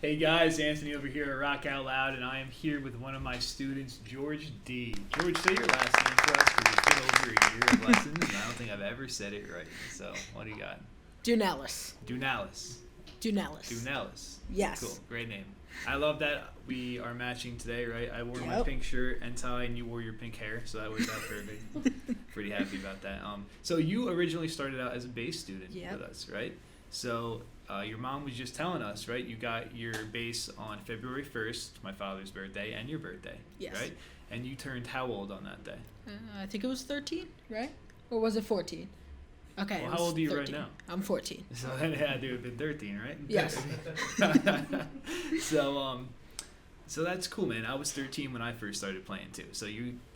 Hey guys, Anthony over here at Rock Out Loud, and I am here with one of my students, George D. George, say your last name for us because it's been over a year of lessons, and I don't think I've ever said it right. So, what do you got? Dounelis. Dounelis. Dounelis. Dounelis. Yes. Cool. Great name. I love that we are matching today, right? I wore my Yep. pink shirt and tie, and you wore your pink hair, so that worked out perfect. Pretty happy about that. So you originally started out as a bass student with us, right? So your mom was just telling us, right? You got your bass on February 1st, my father's birthday, and your birthday, Yes. right? And you turned how old on that day? I think it was 13, right? Or was it 14? Okay. Well, how old are you 13. right now? I'm 14. So that had to have been 13, right? Yes. So that's cool, man. I was 13 when I first started playing too. So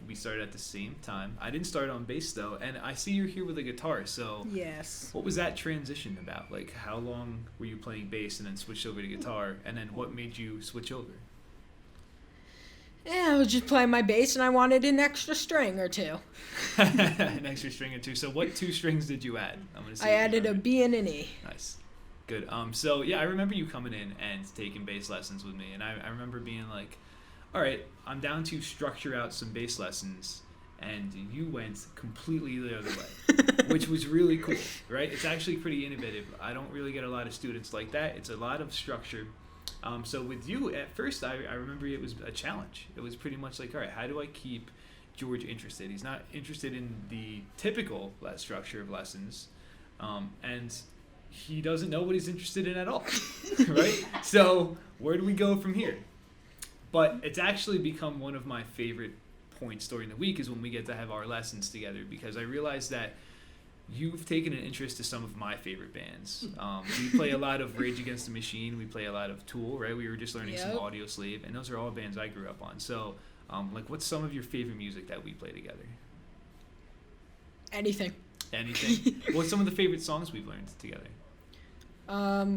we started at the same time. I didn't start on bass though, and I see you're here with a guitar. So Yes. what was that transition about? Like, how long were you playing bass and then switched over to guitar? And then what made you switch over? Yeah, I was just playing my bass and I wanted an extra string or two. An extra string or two. So what two strings did you add? I'm gonna see I added a B and an E. Nice. Good. So yeah, I remember you coming in and taking bass lessons with me, and I remember being like, all right, I'm down to structure out some bass lessons, and you went completely the other way, which was really cool, right? It's actually pretty innovative. I don't really get a lot of students like that. It's a lot of structure. So with you, at first, I remember it was a challenge. It was pretty much like, all right, how do I keep George interested? He's not interested in the typical structure of lessons, and he doesn't know what he's interested in at all, right? So where do we go from here? But it's actually become one of my favorite points during the week is when we get to have our lessons together, because I realize that you've taken an interest to some of my favorite bands. We play a lot of Rage Against the Machine. We play a lot of Tool, right? We were just learning some Audio Slave, and those are all bands I grew up on. So, what's some of your favorite music that we play together? Anything. Anything? What's some of the favorite songs we've learned together?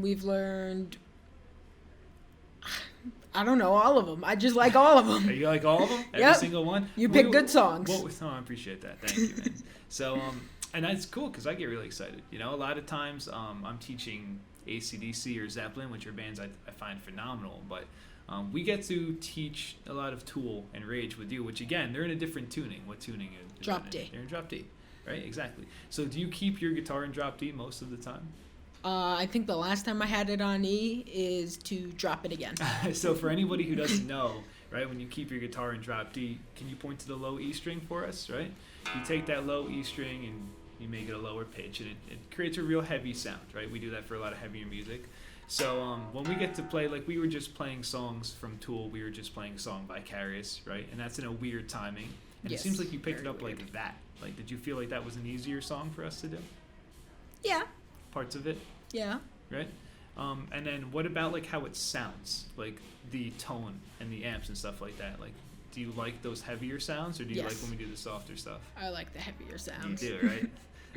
We've learned, I don't know, all of them. I just like all of them. You like all of them? Every single one? You pick good songs. I appreciate that. Thank you, man. So, and that's cool because I get really excited. You know, a lot of times I'm teaching AC/DC or Zeppelin, which are bands I find phenomenal, but we get to teach a lot of Tool and Rage with you, which again, they're in a different tuning. What tuning is Drop D. They're in drop D, right? Exactly. So do you keep your guitar in drop D most of the time? I think the last time I had it on E is to drop it again. So for anybody who doesn't know, right, when you keep your guitar in drop D, can you point to the low E string for us, right? You take that low E string and you make it a lower pitch, and it creates a real heavy sound, right? We do that for a lot of heavier music. So when we get to play, like we were just playing songs from Tool, we were just playing a song Vicarious, right? And that's in a weird timing. And Yes, it seems like you picked it up weird. like that. Like, did you feel like that was an easier song for us to do? Yeah. Parts of it? Yeah. Right? And then what about like how it sounds, like the tone and the amps and stuff like that? Like, do you like those heavier sounds, or do you like when we do the softer stuff? I like the heavier sounds. You do, right?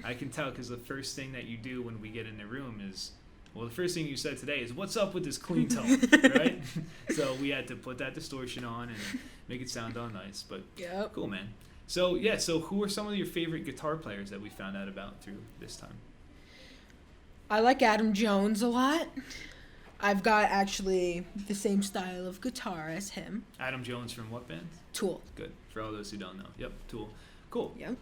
I can tell because the first thing that you do when we get in the room is, well, the first thing you said today is, "What's up with this clean tone?" Right? So we had to put that distortion on and make it sound all nice. But cool, man. So yeah, so who are some of your favorite guitar players that we found out about through this time? I like Adam Jones a lot. I've got actually the same style of guitar as him. Adam Jones from what band? Tool. Good. For all those who don't know. Yep, Tool. Cool. Yep.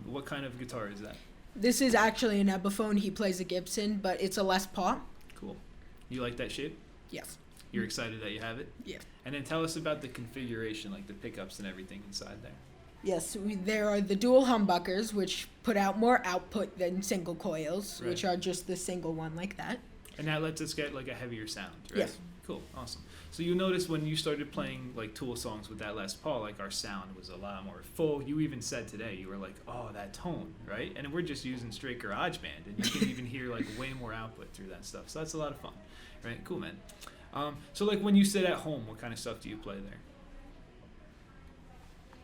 What kind of guitar is that? This is actually an Epiphone. He plays a Gibson, but it's a Les Paul. Cool. You like that shape? Yes. You're excited that you have it? Yeah. And then tell us about the configuration, like the pickups and everything inside there. Yes, there are the dual humbuckers, which put out more output than single coils, which are just the single one like that. And that lets us get like a heavier sound, right? Yes. Cool, awesome. So you notice when you started playing like Tool songs with that Les Paul, like our sound was a lot more full. You even said today, you were like, oh, that tone, right? And we're just using straight GarageBand, and you can even hear like way more output through that stuff. So that's a lot of fun, right? Cool, man. So like when you sit at home, what kind of stuff do you play there?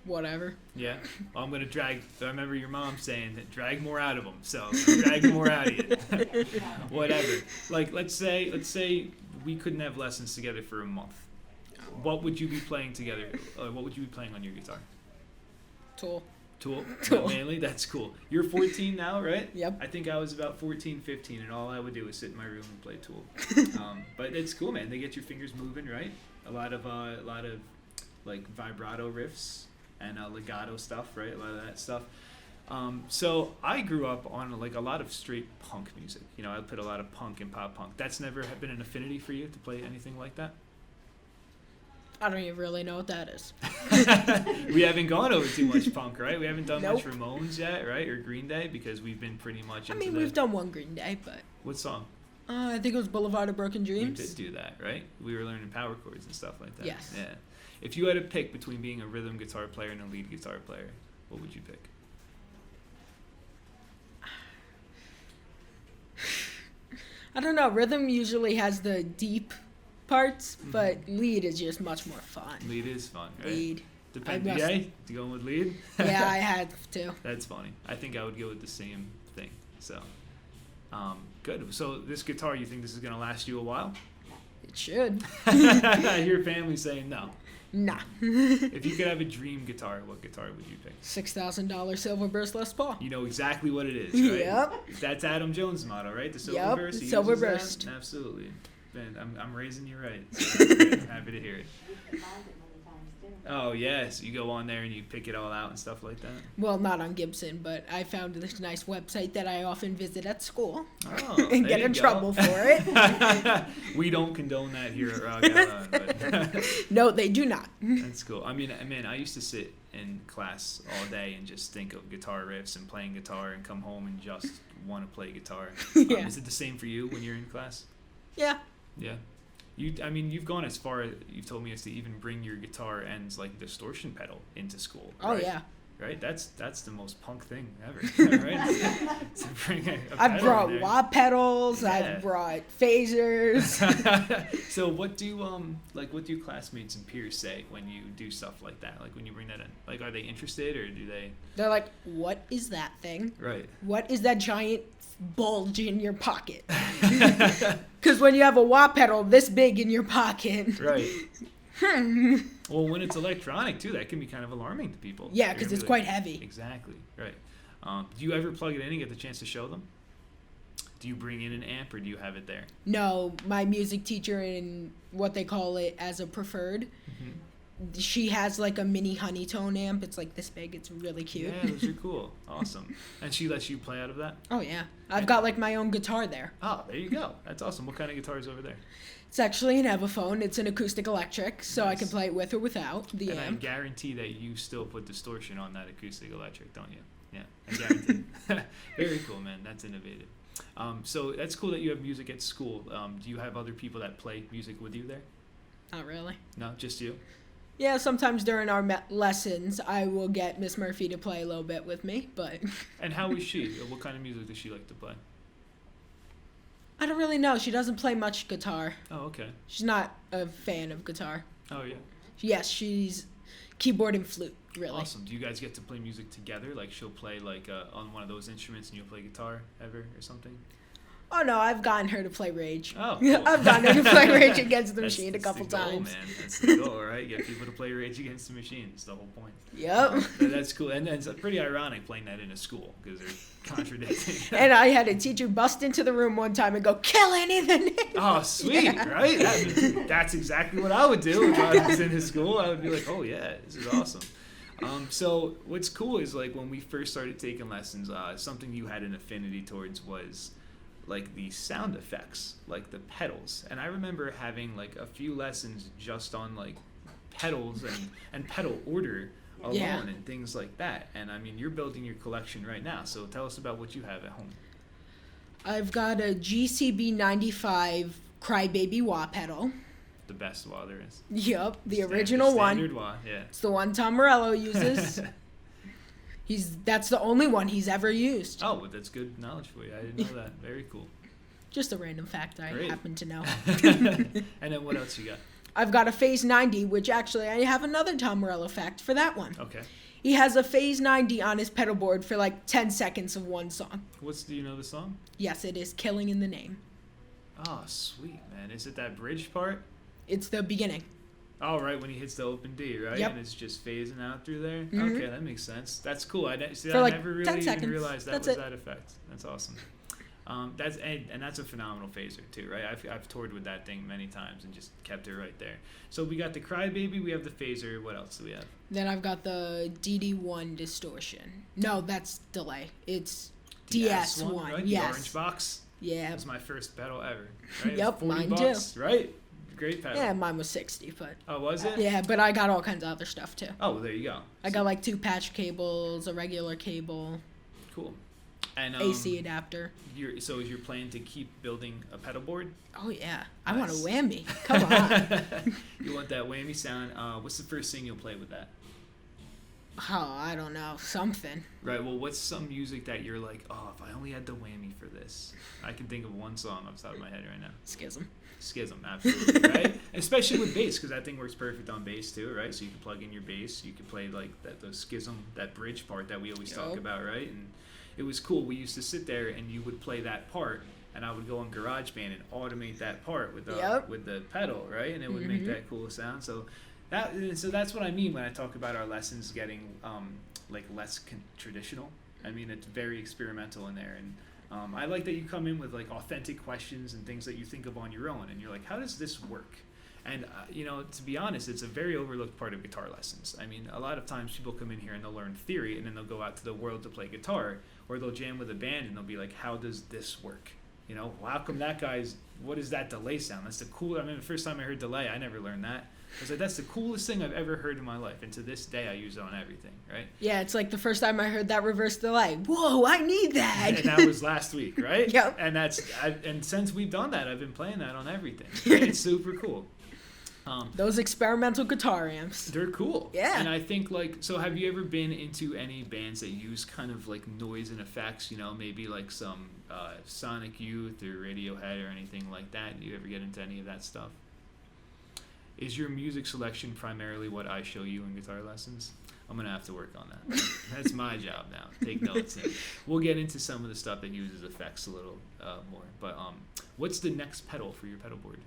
Whatever. Yeah. Well, I'm gonna drag. I remember your mom saying that drag more out of them. So I'm gonna drag more out of you. Whatever. Like let's say we couldn't have lessons together for a month. What would you be playing together? What would you be playing on your guitar? Tool. Tool. Tool. Mainly, that's cool. You're 14 now, right? Yep. I think I was about 14, 15, and all I would do was sit in my room and play Tool. But it's cool, man. They get your fingers moving, right? A lot of like vibrato riffs and legato stuff, right? A lot of that stuff. So I grew up on like a lot of straight punk music. You know, I played a lot of punk and pop punk. That's never been an affinity for you to play anything like that? I don't even really know what that is. We haven't gone over too much punk, right? We haven't done much Nope. Ramones yet, right? Or Green Day, because we've been pretty much into We've done one Green Day, but What song? I think it was Boulevard of Broken Dreams. We did do that, right? We were learning power chords and stuff like that. Yes. Yeah. If you had to pick between being a rhythm guitar player and a lead guitar player, what would you pick? I don't know. Rhythm usually has the deep parts, but lead is just much more fun. Lead is fun, right? Lead. Depends. I must- You going with lead? Yeah, I had to. That's funny. I think I would go with the same thing. So, good. So this guitar, you think this is gonna last you a while? It should. Your family's saying no. Nah. If you could have a dream guitar, what guitar would you pick? $6,000 Silverburst Les Paul. You know exactly what it is, right? Yep. That's Adam Jones' motto, right? The Yep, Silverburst. He uses Silverburst. that? Absolutely. Man, I'm raising you right. So that's great. I'm happy to hear it. Oh yes, you go on there and you pick it all out and stuff like that. Well, not on Gibson, but I found this nice website that I often visit at school Oh, and there get you in go. trouble for it. We don't condone that here at RockOutoud, but No, they do not. that's cool. I mean, man, I used to sit in class all day and just think of guitar riffs and playing guitar and come home and just want to play guitar. Yeah. Is it the same for you when you're in class? Yeah. Yeah. You've gone as far, you've told me, as to even bring your guitar and like distortion pedal into school. Oh, right? yeah. Right? That's the most punk thing ever, right? To bring a I've pedal brought in there. wah pedals. Yeah. I've brought phasers. So what do your classmates and peers say when you do stuff like that? Like when you bring that in? Like, are they interested or do they? They're like, what is that thing? Right. What is that giant bulge in your pocket? Because when you have a wah pedal this big in your pocket. Right. Well, when it's electronic too, that can be kind of alarming to people. Yeah, They're because gonna it's be quite like, heavy. Exactly. Right. Do you ever plug it in and get the chance to show them? Do you bring in an amp or do you have it there? No, my music teacher in what they call it as a preferred, she has like a mini honeytone amp. It's like this big. It's really cute. Yeah, those are cool. Awesome. And she lets you play out of that? Oh, yeah. I've got like my own guitar there. Oh, there you go. That's awesome. What kind of guitar is over there? It's actually an Evophone. It's an acoustic electric, so I can Nice. play it with or without the And I amp. guarantee that you still put distortion on that acoustic electric, don't you? Yeah, I guarantee. Very cool, man. That's innovative. So that's cool that you have music at school. Do you have other people that play music with you there? Not really. No, just you? Yeah, sometimes during our lessons, I will get Miss Murphy to play a little bit with me, but And how is she? What kind of music does she like to play? I don't really know. She doesn't play much guitar. Oh, okay. She's not a fan of guitar. Oh, yeah. Yes, she's keyboard and flute, really. Awesome. Do you guys get to play music together? Like she'll play like on one of those instruments and you'll play guitar ever or something? Oh, no, I've gotten her to play Rage. Oh, cool. I've gotten her to play Rage Against the That's- Machine a that's couple the goal, times. Man. That's the goal, right? Get people to play Rage Against the Machine. It's the whole point. Yep. That's cool. And it's pretty ironic playing that in a school because they're contradicting. And I had a teacher bust into the room one time and go, kill anything. Oh, sweet, Yeah. right? That's exactly what I would do if I was in his school. I would be like, oh, yeah, this is awesome. So what's cool is like when we first started taking lessons, something you had an affinity towards was like the sound effects, like the pedals. And I remember having like a few lessons just on like pedals and pedal order alone Yeah. and things like that. And I mean, you're building your collection right now. So tell us about what you have at home. I've got a GCB 95 Crybaby wah pedal. The best wah there is. Yep, the original one. Standard wah, yeah. It's the one Tom Morello uses. That's the only one he's ever used. Oh, well, that's good knowledge for you. I didn't know that. Very cool. Just a random fact I Great. happen to know. And then what else you got? I've got a Phase 90, which actually I have another Tom Morello fact for that one. Okay. He has a Phase 90 on his pedal board for like 10 seconds of one song. Do you know the song? Yes, it is Killing in the Name. Oh, sweet, man. Is it that bridge part? It's the beginning. Oh, right, when he hits the open D, right? Yep. And it's just phasing out through there? Mhm. Okay, that makes sense. That's cool. I For like never 10 really even seconds. realized that That's was it. that effect. That's awesome. And that's a phenomenal phaser, too, right? I've toured with that thing many times and just kept it right there. So we got the Crybaby, we have the phaser. What else do we have? Then I've got the DD1 distortion. No, that's delay. It's DS1, DS1. right? Yes. The orange box. Yeah. That was my first pedal ever. Right? Yep, 40 mine bucks, too. Right? Great pedal. Yeah, mine was 60, but Oh, was it? yeah, but I got all kinds of other stuff too. Oh, well, there you go. I got like 2 patch cables, a regular cable, Cool. And AC adapter. So is your plan to keep building a pedal board? Oh yeah, I want a Nice. whammy. Come on. You want that whammy sound. What's the first thing you'll play with that? Oh, I don't know, something. Right, well, what's some music that you're like, oh, if I only had the whammy for this? I can think of one song off the top of my head right now. Schism. Schism, absolutely, right? Especially with bass, because that thing works perfect on bass too, right? So you can plug in your bass, you can play like the Schism, that bridge part that we always talk Yup. about, right? And it was cool. We used to sit there and you would play that part, and I would go on GarageBand and automate that part with the Yup. with the pedal, right? And it would make Mhm. that cool sound. So that's what I mean when I talk about our lessons getting like less traditional. I mean, it's very experimental in there, and I like that you come in with like authentic questions and things that you think of on your own, and you're like, how does this work? And to be honest, it's a very overlooked part of guitar lessons. I mean, a lot of times people come in here and they'll learn theory, and then they'll go out to the world to play guitar, or they'll jam with a band and they'll be like, how does this work? How come what is that delay sound? That's the cool. I mean, the first time I heard delay, I never learned that. I was like, that's the coolest thing I've ever heard in my life, and to this day, I use it on everything, right? Yeah, it's like the first time I heard that reverse delay. Whoa, I need that. And that was last week, right? Yep. And since we've done that, I've been playing that on everything. It's super cool. Those experimental guitar amps. They're cool. Yeah. And I think so have you ever been into any bands that use kind of like noise and effects, maybe like some Sonic Youth or Radiohead or anything like that? Do you ever get into any of that stuff? Is your music selection primarily what I show you in guitar lessons? I'm going to have to work on that. That's my job now. Take notes. And we'll get into some of the stuff that uses effects a little more. But what's the next pedal for your pedal board?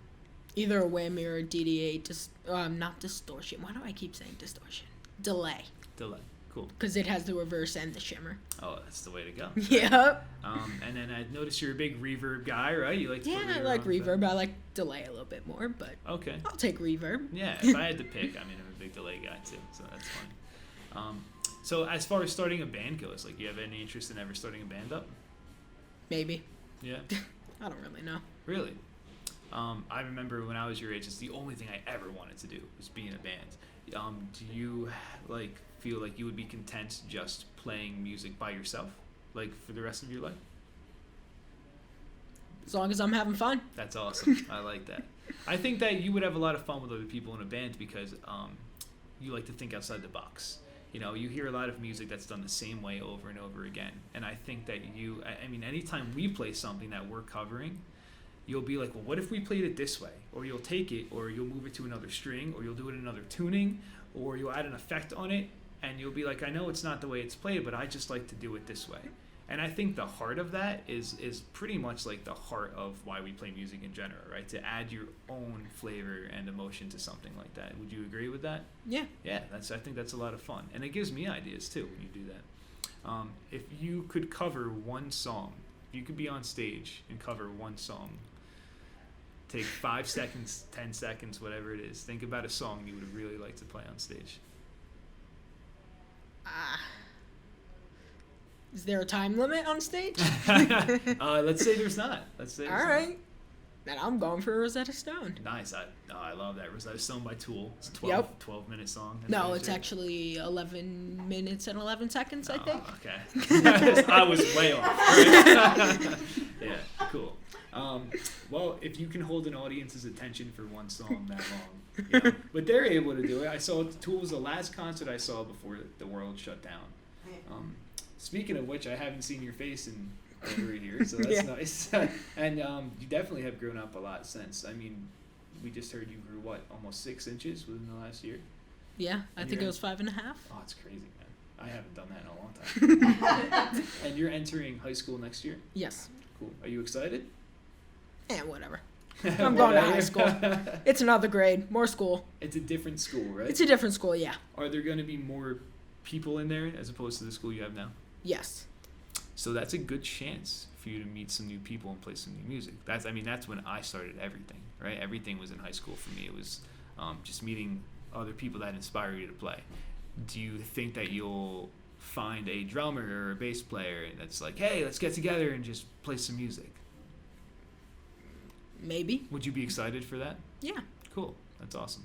Either a whammy or a DD8. Not distortion. Why do I keep saying distortion? Delay. Delay. Cool. Because it has the reverse and the shimmer. Oh, that's the way to go. Yep. And then I noticed you're a big reverb guy, right? You like to put Yeah, I like reverb. I like delay a little bit more, but Okay. I'll take reverb. Yeah, if I had to pick, I'm a big delay guy too, so that's fine. So as far as starting a band goes, like, you have any interest in ever starting a band up? Maybe. Yeah. I don't really know. Really? I remember when I was your age, it's the only thing I ever wanted to do was be in a band. Do you feel like you would be content just playing music by yourself, like for the rest of your life? As long as I'm having fun. That's awesome. I like that. I think that you would have a lot of fun with other people in a band because you like to think outside the box. You hear a lot of music that's done the same way over and over again. And I think that anytime we play something that we're covering, you'll be like, well, what if we played it this way? Or you'll take it, or you'll move it to another string, or you'll do it in another tuning, or you'll add an effect on it, and you'll be like, I know it's not the way it's played, but I just like to do it this way. And I think the heart of that is pretty much like the heart of why we play music in general, right? To add your own flavor and emotion to something like that. Would you agree with that? Yeah. Yeah, I think that's a lot of fun. And it gives me ideas too when you do that. If you could cover one song, if you could be on stage and cover one song, take 5 seconds, 10 seconds, whatever it is, think about a song you would really like to play on stage. Is there a time limit on stage? Let's say there's not. All right. Then I'm going for Rosetta Stone. Nice. I love that. Rosetta Stone by Tool. It's a 12-minute song. No, it's actually 11 minutes and 11 seconds, I think. Okay. I was way off. Right? Yeah, cool. Well, if you can hold an audience's attention for one song that long, but they're able to do it. I saw Tool was the last concert I saw before the world shut down. Speaking of which, I haven't seen your face in over a year, so that's nice. And you definitely have grown up a lot since. I mean, we just heard you grew, almost 6 inches within the last year? Yeah, I think it was 5.5. Oh, it's crazy, man. I haven't done that in a long time. And you're entering high school next year? Yes. Cool. Are you excited? Yeah, whatever. I'm going to high school. It's another grade, more school. It's a different school, right? It's a different school, yeah. Are there going to be more people in there as opposed to the school you have now? Yes. So that's a good chance for you to meet some new people and play some new music. That's when I started everything, right? Everything was in high school for me. It was just meeting other people that inspire you to play. Do you think that you'll find a drummer or a bass player that's like, hey, let's get together and just play some music? Maybe. Would you be excited for that? Yeah. Cool. That's awesome.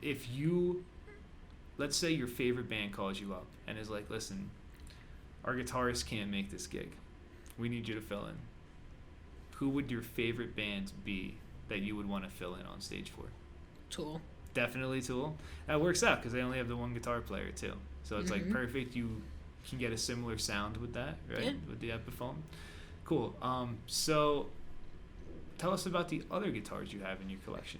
If you, let's say your favorite band calls you up and is like, listen, our guitarist can't make this gig. We need you to fill in. Who would your favorite band be that you would want to fill in on stage for? Tool. Definitely Tool. That works out because they only have the one guitar player too. So it's like perfect. You can get a similar sound with that, right? Yeah. With the Epiphone. Cool. So tell us about the other guitars you have in your collection.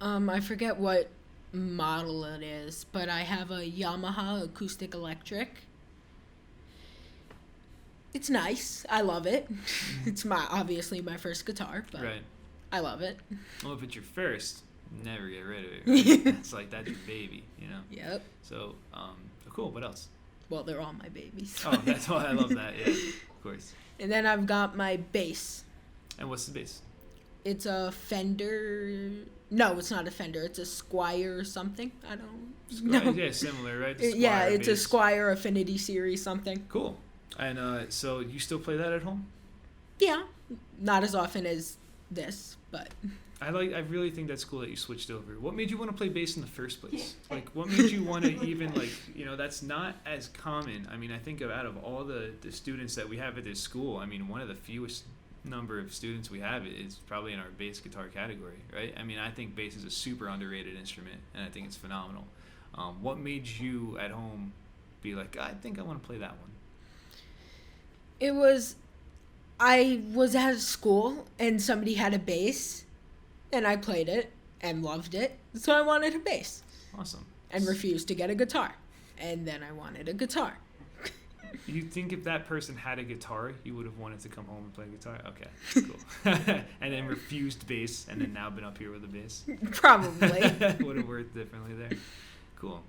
I forget what model it is, but I have a Yamaha acoustic electric. It's nice. I love it. It's obviously my first guitar, but right. I love it. Well, if it's your first, never get rid of it. Right? It's like that's your baby, you know. Yep. So, cool. What else? Well, they're all my babies. Oh, that's why I love that. Yeah, of course. And then I've got my bass. And what's the bass? It's a Fender. No, it's not a Fender. It's a Squier or something. I don't know. Yeah, similar, right? The Yeah, Squier it's a bass. Squier Affinity Series something. Cool. And so you still play that at home? Yeah, not as often as this, but I really think that's cool that you switched over. What made you want to play bass in the first place? Like, what made you want to even, like, you know, that's not as common. I mean, I think out of all the students that we have at this school, I mean, one of the fewest number of students we have is probably in our bass guitar category, right? I mean, I think bass is a super underrated instrument, and I think it's phenomenal. What made you at home be like, I think I want to play that one? I was at school and somebody had a bass and I played it and loved it. So I wanted a bass. Awesome. And refused to get a guitar. And then I wanted a guitar. You think if that person had a guitar, you would have wanted to come home and play guitar? Okay, cool. And then refused bass and then now been up here with a bass? Probably. Would have worked differently there. Cool.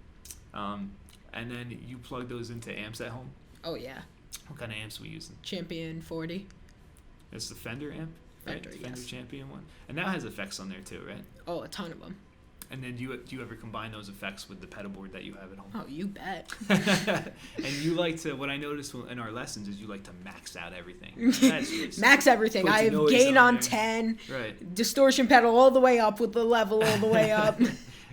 And then you plug those into amps at home? Oh, yeah. What kind of amps we using? Champion 40. It's the Fender amp, right? Fender, Fender yes. Champion one. And that has effects on there too, right? Oh, a ton of them. And then do you ever combine those effects with the pedal board that you have at home? Oh, you bet. And you like to, what I noticed in our lessons is you like to max out everything. That's really Max everything. I have gain on 10. Right. Distortion pedal all the way up with the level all the way up.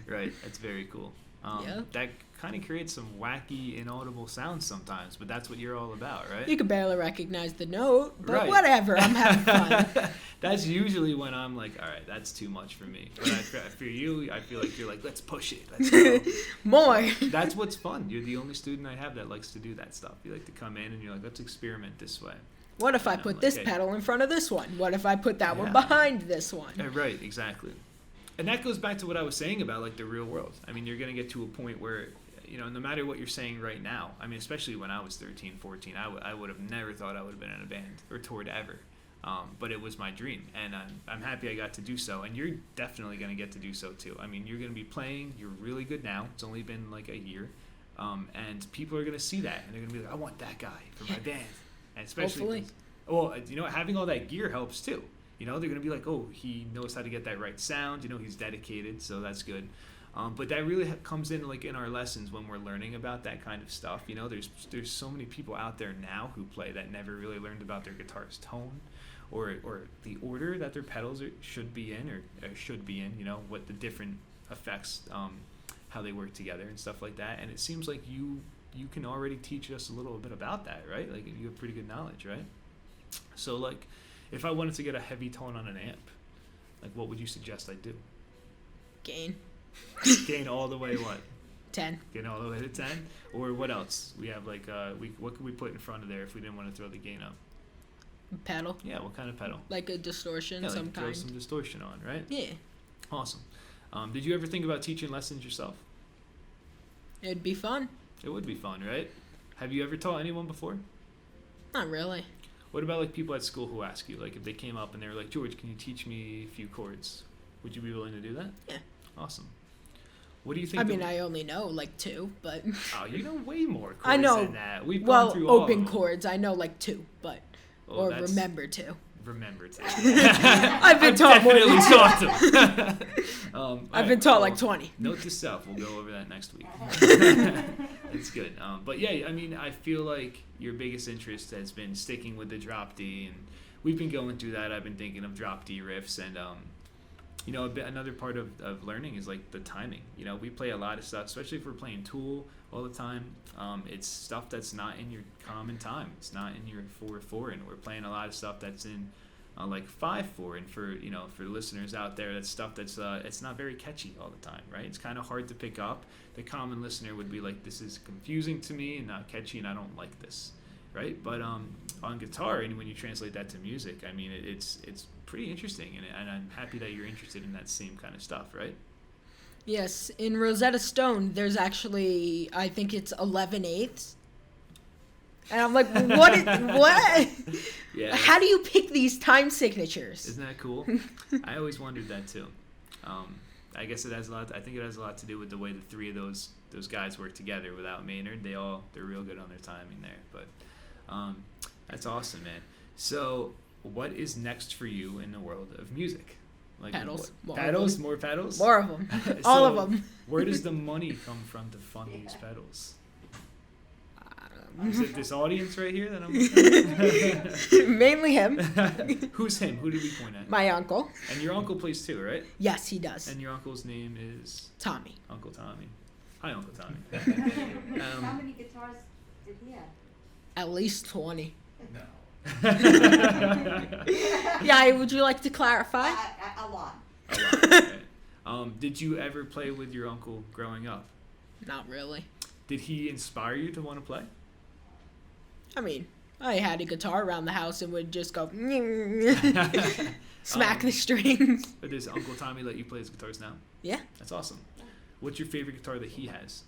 Right. That's very cool. Yeah. That kind of creates some wacky, inaudible sounds sometimes, but that's what you're all about, right? You can barely recognize the note, but right. whatever. I'm having fun. That's usually when I'm like, all right, that's too much for me. But for you, I feel like you're like, let's push it. Let's go. More. That's what's fun. You're the only student I have that likes to do that stuff. You like to come in and you're like, let's experiment this way. What if I And put I'm this like, hey. pedal in front of this one? What if I put that one Yeah. behind this one? Right, exactly. And that goes back to what I was saying about like the real world. I mean, you're going to get to a point where, you know, no matter what you're saying right now, I mean, especially when I was 13, 14, I would have never thought I would have been in a band or toured ever. But it was my dream, and I'm happy I got to do so. And you're definitely going to get to do so too. I mean, you're going to be playing. You're really good now. It's only been like a year, and people are going to see that, and they're going to be like, I want that guy for my band. And especially, well, you know, having all that gear helps too. You know, they're going to be like, oh, he knows how to get that right sound. You know, he's dedicated, so that's good. But that really comes in like in our lessons when we're learning about that kind of stuff. You know, there's so many people out there now who play that never really learned about their guitar's tone, or the order that their pedals should be in, or should be in. You know, what the different effects, how they work together and stuff like that. And it seems like you can already teach us a little bit about that, right? Like you have pretty good knowledge, right? So like, if I wanted to get a heavy tone on an amp, like what would you suggest I do? Gain. Gain all the way what? 10. Gain all the way to 10? Or what else? We have like, what could we put in front of there if we didn't want to throw the gain up? Pedal. Yeah, what kind of pedal? Like a distortion, Yeah, like some throw kind. some distortion on, right? Yeah. Awesome. Did you ever think about teaching lessons yourself? It'd be fun. It would be fun, right? Have you ever taught anyone before? Not really. What about like people at school who ask you, like if they came up and they were like, George, can you teach me a few chords? Would you be willing to do that? Yeah. Awesome. What do you think? I mean, I only know like 2, but. Oh, you know way more chords I know. than that. We've gone through all open of them. chords, I know like 2, but or remember 2. Remember to. I've been taught more definitely than taught them. I've been taught like 20. Note to self, we'll go over that next week. It's good. But yeah, I mean, I feel like your biggest interest has been sticking with the drop D, and we've been going through that. I've been thinking of drop D riffs, and you know, another part of learning is like the timing. You know, we play a lot of stuff, especially if we're playing Tool all the time. It's stuff that's not in your common time. It's not in your 4/4, and we're playing a lot of stuff that's in like 5/4. And for for the listeners out there, that's stuff that's it's not very catchy all the time, right? It's kind of hard to pick up. The common listener would be like, this is confusing to me and not catchy, and I don't like this, right? But on guitar, and when you translate that to music, I mean, it's pretty interesting, and I'm happy that you're interested in that same kind of stuff, right? Yes, in Rosetta Stone, there's actually, I think it's 11/8. And I'm like, what? Yeah. How do you pick these time signatures? Isn't that cool? I always wondered that too. I guess it has a lot. I think it has a lot to do with the way the 3 of those guys work together. Without Maynard, they're real good on their timing there. But that's awesome, man. So, what is next for you in the world of music? Like Pedals. More pedals? More pedals? More of them. All of them. Where does the money come from to fund these pedals? Is it this audience right here that I'm Mainly him. Who's him? Who did we point at? My uncle. And your uncle plays too, right? Yes, he does. And your uncle's name is? Tommy. Uncle Tommy. Hi, Uncle Tommy. How many guitars did he have? At least 20. No. Yeah, would you like to clarify? A lot. Right. Did you ever play with your uncle growing up? Not really. Did he inspire you to want to play? I mean, I had a guitar around the house and would just go smack the strings. But does Uncle Tommy let you play his guitars now? Yeah. That's awesome. What's your favorite guitar that he has?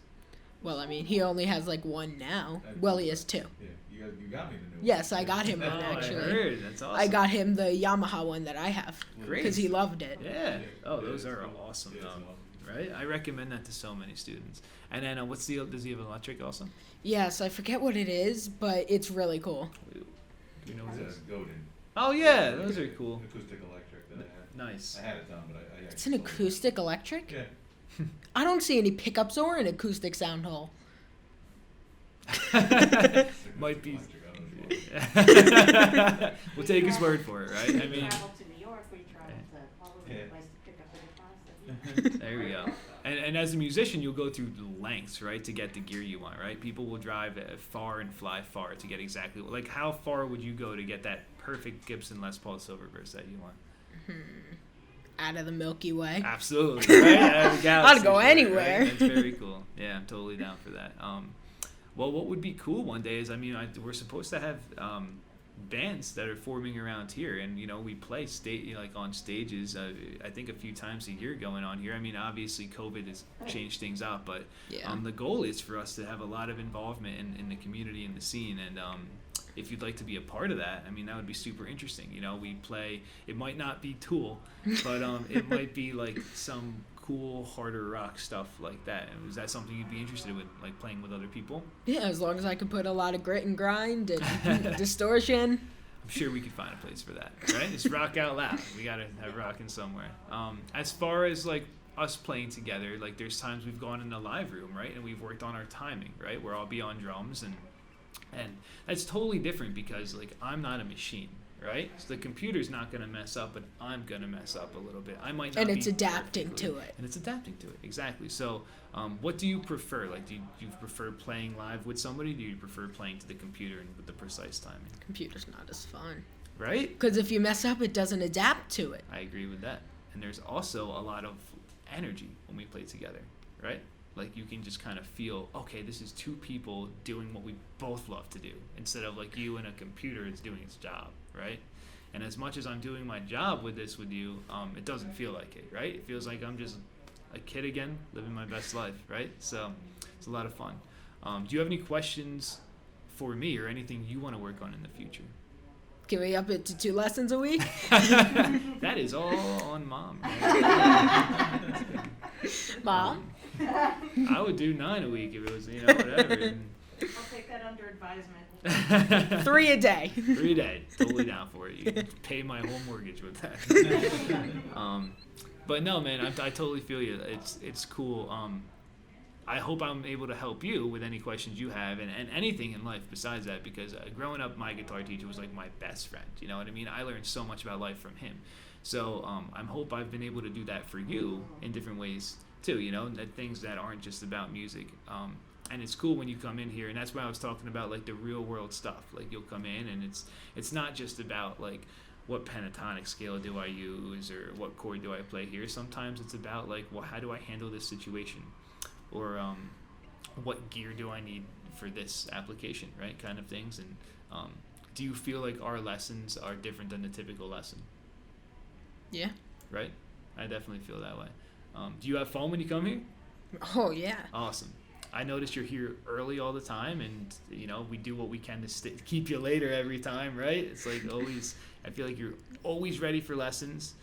Well, I mean, he only has like 1 now. Well, he has 2. Yeah, you got me the new one. Yes, I got him one actually. I heard. That's awesome. I got him the Yamaha one that I have Great. because he loved it. Yeah. Oh, those Yeah, are it's cool. awesome. Yeah, it's awesome. Right? I recommend that to so many students. And then does he have an electric also? Yes, I forget what it is, but it's really cool. Do you know what it It's is? a Godin. Oh, yeah. Those are cool. Acoustic electric that I had. Nice. I had it done, but I It's an acoustic electric? Yeah. I don't see any pickups or an acoustic sound hole. Might be. Electric, I don't know. We'll take his word for it, right? I mean, traveled to New York, we traveled to all over Yeah. the place to pick up the guitars. there we go. And as a musician, you'll go through the lengths, right, to get the gear you want, right? People will drive far and fly far to get exactly, like, how far would you go to get that perfect Gibson Les Paul Silverburst that you want? Out of the Milky Way. Absolutely, right? Out of the galaxy, I'd go right? anywhere. That's very cool. Yeah, I'm totally down for that. Well, what would be cool one day is, I mean, we're supposed to have bands that are forming around here, and we play like on stages. I think a few times a year going on here. I mean, obviously COVID has changed things up, but Yeah. the goal is for us to have a lot of involvement in the community and the scene. And if you'd like to be a part of that, I mean, that would be super interesting. We play. It might not be Tool, but it might be like some cool harder rock stuff like that. Is that something you'd be interested in, like playing with other people? Yeah, as long as I can put a lot of grit and grind and distortion. I'm sure we could find a place for that, right? It's Rock Out Loud. We gotta have rocking somewhere. As far as like us playing together, like there's times we've gone in the live room, right, and we've worked on our timing, right, where I'll be on drums, and that's totally different because like I'm not a machine, right? So the computer's not gonna mess up, but I'm gonna mess up a little bit. I might not. And it's be adapting perfectly- to it. And it's adapting to it, exactly. So, what do you prefer? Like, do you prefer playing live with somebody? Do you prefer playing to the computer and with the precise timing? Computer's not as fun. Right? Because if you mess up, it doesn't adapt to it. I agree with that. And there's also a lot of energy when we play together, right? Like you can just kind of feel, okay, this is 2 people doing what we both love to do, instead of like you and a computer is doing its job, right? And as much as I'm doing my job with you, it doesn't feel like it, right? It feels like I'm just a kid again, living my best life, right? So it's a lot of fun. Do you have any questions for me or anything you want to work on in the future? Can we up it to 2 lessons a week? That is all on Mom. Mom? I would do 9 a week if it was, whatever. And I'll take that under advisement. 3 a day. 3 a day. Totally down for it. You can pay my whole mortgage with that. But no, man, I totally feel you. It's cool. I hope I'm able to help you with any questions you have and anything in life besides that, because growing up, my guitar teacher was like my best friend. You know what I mean? I learned so much about life from him. So I hope I've been able to do that for you in different ways too, that things that aren't just about music. And it's cool when you come in here, and that's why I was talking about like the real world stuff. Like you'll come in and it's not just about like what pentatonic scale do I use or what chord do I play here. Sometimes it's about like, well, how do I handle this situation? Or what gear do I need for this application, right? Kind of things. And do you feel like our lessons are different than the typical lesson? Yeah. Right? I definitely feel that way. Do you have fun when you come here? Oh, yeah. Awesome. I notice you're here early all the time, and we do what we can to keep you later every time, right? It's like always. I feel like you're always ready for lessons.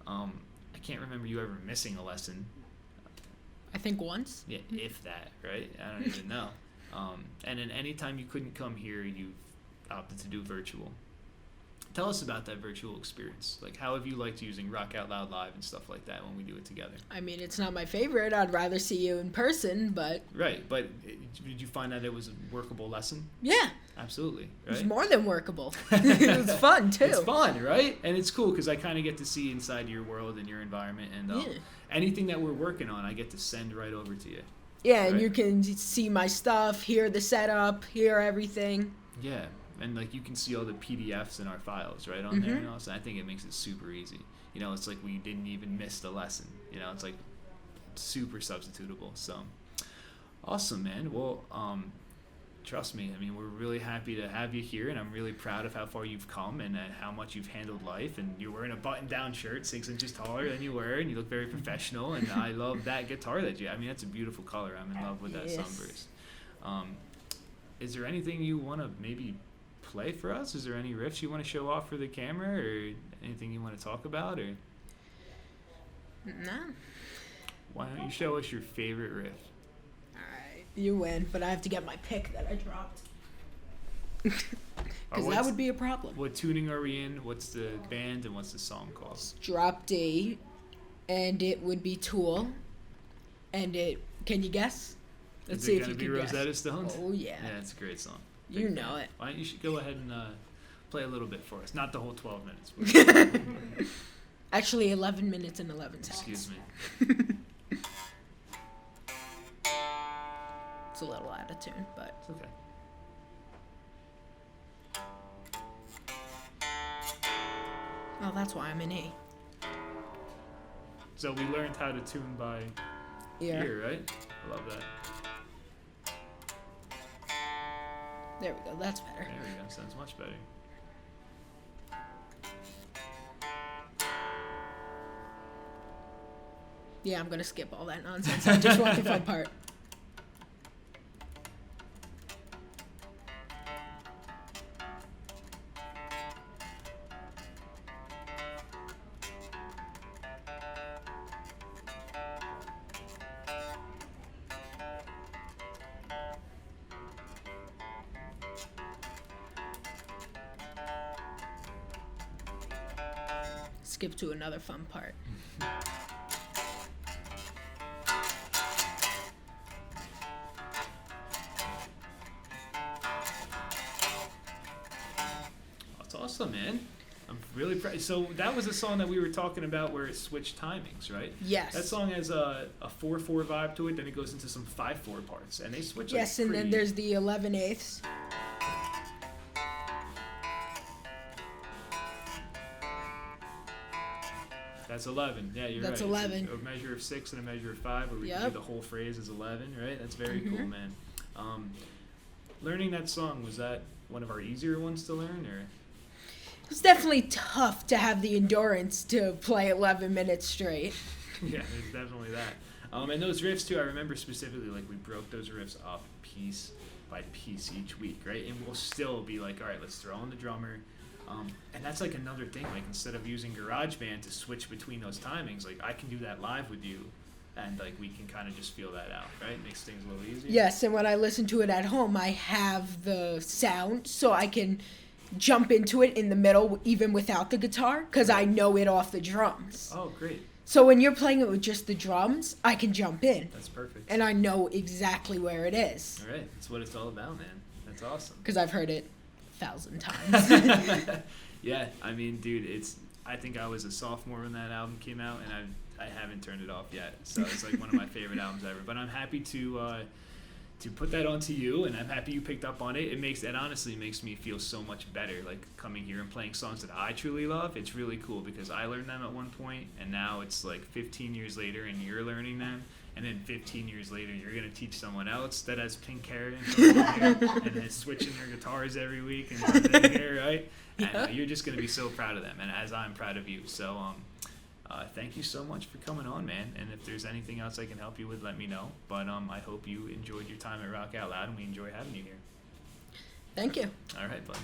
I can't remember you ever missing a lesson. I think once. Yeah, if that, right? I don't even know. And then anytime you couldn't come here, you've opted to do virtual. Tell us about that virtual experience. Like, how have you liked using Rock Out Loud Live and stuff like that when we do it together? I mean, it's not my favorite. I'd rather see you in person, but... Right, but did you find that it was a workable lesson? Yeah. Absolutely, right? It was more than workable. It was fun, too. It's fun, right? And it's cool because I kind of get to see inside your world and your environment, and anything that we're working on, I get to send right over to you. Yeah, and right? you can see my stuff, hear the setup, hear everything. Yeah, and like you can see all the PDFs in our files right on there, and all. So I think it makes it super easy. It's like we didn't even miss the lesson. It's like super substitutable. So awesome, man. Well, trust me, I mean, we're really happy to have you here, and I'm really proud of how far you've come and how much you've handled life. And you're wearing a button-down shirt 6 inches taller than you were, and you look very professional. And I love that guitar that I mean, that's a beautiful color. I'm in love with that Sunburst. Is there anything you want to maybe play for us? Is there any riffs you want to show off for the camera, or anything you want to talk about? Or No. Why don't you show us your favorite riff? You win, but I have to get my pick that I dropped. Because that would be a problem. What tuning are we in? What's the band and what's the song called? Drop D, and it would be Tool. And can you guess? Let's see if you can guess. Is it going to be Rosetta Stones? Oh, yeah. Yeah, it's a great song. You know it. Why don't you go ahead and play a little bit for us? Not the whole 12 minutes. But Actually, 11 minutes and 11 seconds. Excuse me. It's a little out of tune, but it's okay. Oh, that's why I'm in E. So we learned how to tune by ear, right? I love that. There we go. That's better. There we go. Sounds much better. Yeah, I'm going to skip all that nonsense. I just want the fun part. Skip to another fun part. That's awesome, man. I'm really proud. So that was a song that we were talking about where it switched timings, right? Yes. That song has a 4/4 vibe to it, then it goes into some 5/4 parts, and they switch. Yes, and then there's the 11/8. That's 11. Yeah, you're That's right. 11. It's a measure of 6 and a measure of 5, where we do the whole phrase as 11, right? That's very cool, man. Learning that song, was that one of our easier ones to learn, or? It's definitely tough to have the endurance to play 11 minutes straight. Yeah, there's definitely that. And those riffs too, I remember specifically, like we broke those riffs up piece by piece each week, right? And we'll still be like, all right, let's throw in the drummer. And that's like another thing. Like instead of using GarageBand to switch between those timings, like I can do that live with you, and like we can kind of just feel that out, right? It makes things a little easier. Yes, and when I listen to it at home, I have the sound, so I can jump into it in the middle even without the guitar, because I know it off the drums. Oh, great. So when you're playing it with just the drums, I can jump in. That's perfect. And I know exactly where it is. All right, that's what it's all about, man. That's awesome. Because I've heard it 1,000 times. Yeah, I mean, dude, I think I was a sophomore when that album came out, and I haven't turned it off yet. So it's like one of my favorite albums ever. But I'm happy to put that onto you, and I'm happy you picked up on it. It honestly makes me feel so much better, like coming here and playing songs that I truly love. It's really cool because I learned them at one point, and now it's like 15 years later, and you're learning them. And then 15 years later, you're going to teach someone else that has pink hair and is switching their guitars every week and something here, right? And you're just going to be so proud of them, and as I'm proud of you. So thank you so much for coming on, man. And if there's anything else I can help you with, let me know. But I hope you enjoyed your time at Rock Out Loud, and we enjoy having you here. Thank you. All right, bud.